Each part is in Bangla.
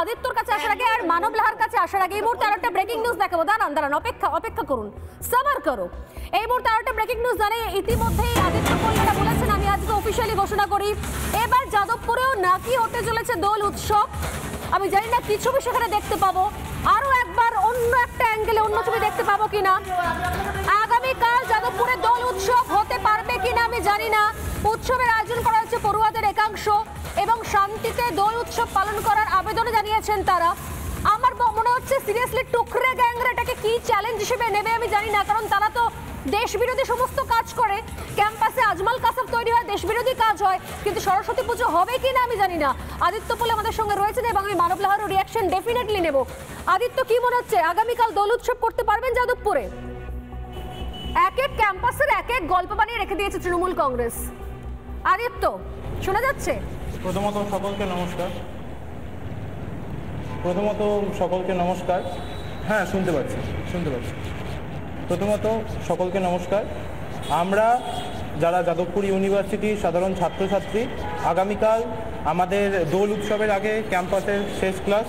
আদিত্যর কাছে আসার আগে আর মানব লাহার কাছে আসার আগে এই মুহূর্তে আর একটা ব্রেকিং নিউজ দেখাবো। দাঁড়ান অপেক্ষা করুন, সাবার করো। এই মুহূর্তে আর একটা ব্রেকিং নিউজ জানাই, ইতিমধ্যেই আদিত্য কলকাতা বলেছেন আমি আজকে অফিসিয়ালি ঘোষণা করি এবার যাদবপুরেও নাকি হতে চলেছে দোল উৎসব। আমি জানি না কি ছবি সেখানে দেখতে পাবো, আরো একবার অন্য একটা অ্যাঙ্গেলে অন্য ছবি দেখতে পাবো কিনা। আগামীকাল যাদবপুরে দোল উৎসব হতে পারবে কিনা আমি জানি না। উৎসবের আয়োজন করা হচ্ছে পড়ুয়াদের একাংশ এবং শান্তিতে দোল উৎসব পালন করার আবেদন জানিয়েছেন তারা। আমার মনে হচ্ছে সিরিয়াসলি টুকরে গ্যাংরা এটাকে কি চ্যালেঞ্জ হিসেবে নেবে আমি জানি না, কারণ তারা তো দেশবিরোধী সমস্ত কাজ করে, ক্যাম্পাসে আজমাল কাসাব তৈরি হয়, দেশবিরোধী কাজ হয়, কিন্তু সরস্বতী পুজো হবে কিনা আমি জানি না। আদিত্য পোল আমাদের সঙ্গে রয়েছেন এবং আমি মানব লাহারও রিয়াকশন ডেফিনেটলি নেব। আদিত্য, কি মনে হচ্ছে আগামীকাল দোল উৎসব করতে পারবেন যাদবপুরে? এক এক ক্যাম্পাসের এক এক গল্প বানিয়ে রেখে দিয়েছে তৃণমূল কংগ্রেস। আদিত্য, শোনা যাচ্ছে? প্রথমত সকলকে নমস্কার। হ্যাঁ, শুনতে পাচ্ছি। প্রথমত সকলকে নমস্কার। আমরা যারা যাদবপুর ইউনিভার্সিটির সাধারণ ছাত্রছাত্রী, আগামীকাল আমাদের দোল উৎসবের আগে ক্যাম্পাসের শেষ ক্লাস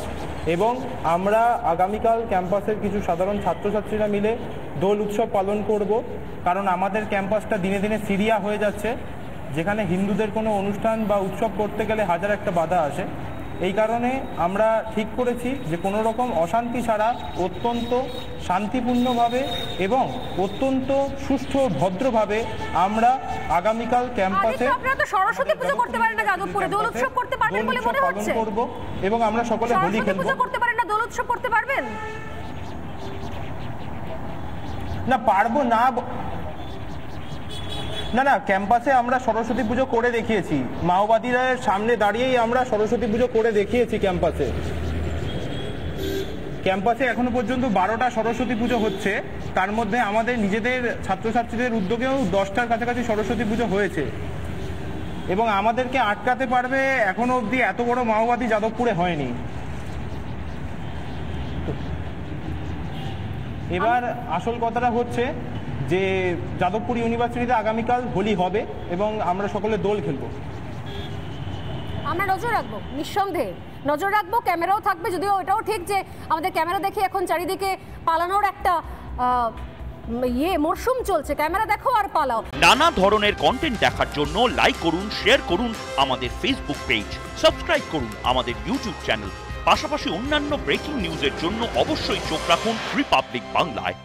এবং আমরা আগামীকাল ক্যাম্পাসের কিছু সাধারণ ছাত্রছাত্রীরা মিলে দোল উৎসব পালন করব, কারণ আমাদের ক্যাম্পাসটা দিনে দিনে সিরিয়া হয়ে যাচ্ছে, যেখানে হিন্দুদের কোনো অনুষ্ঠান বা উৎসব করতে গেলে হাজার একটা বাধা আসে। এই কারণে আমরা ঠিক করেছি যে কোনো রকম অশান্তি ছাড়া অত্যন্ত শান্তিপূর্ণভাবে এবং অত্যন্ত সুষ্ঠু ভদ্রভাবে আমরা আগামীকাল ক্যাম্পাসে সরস্বতী পুজো করতে পারেন না, যাদবপুরে দোল উৎসব করতে পারবেন বলে মনে হচ্ছে করব এবং আমরা সকলে হোলি খেলব। পুজো করতে পারেন না, দোল উৎসব করতে পারবেন না? পারবো না না, ক্যাম্পাসে আমরা সরস্বতী পুজো করে দেখিয়েছি, মাওবাদীরা সামনে দাঁড়িয়েই আমরা সরস্বতী পুজো করে দেখিয়েছি। ক্যাম্পাসে এখনো পর্যন্ত 12টা সরস্বতী পুজো হচ্ছে, তার মধ্যে আমাদের নিজেদের ছাত্রছাত্রীদের উদ্যোগেও 10টার কাছাকাছি সরস্বতী পুজো হয়েছে এবং আমাদেরকে আটকাতে পারবে এখনো অবধি এত বড় মাওবাদী যাদবপুরে হয়নি। এবার আসল কথাটা হচ্ছে যে যাদবপুর ইউনিভার্সিটিতে আগামীকাল হোলি হবে এবং আমরা সকলে দোল খেলবো। আমরা নজর রাখবো, নিঃসন্দেহে নজর রাখবো, ক্যামেরাও থাকবে। যদিও এটাও ঠিক যে আমাদের ক্যামেরা দেখে এখন চারিদিকে পালানোর একটা মরশুম চলছে, ক্যামেরা দেখো আর পালাও। নানা ধরনের কন্টেন্ট দেখার জন্য লাইক করুন, শেয়ার করুন আমাদের ফেসবুক পেজ, সাবস্ক্রাইব করুন আমাদের ইউটিউব চ্যানেল। পাশাপাশি অন্যান্য ব্রেকিং নিউজের জন্য অবশ্যই চোখ রাখুন রিপাবলিক বাংলায়।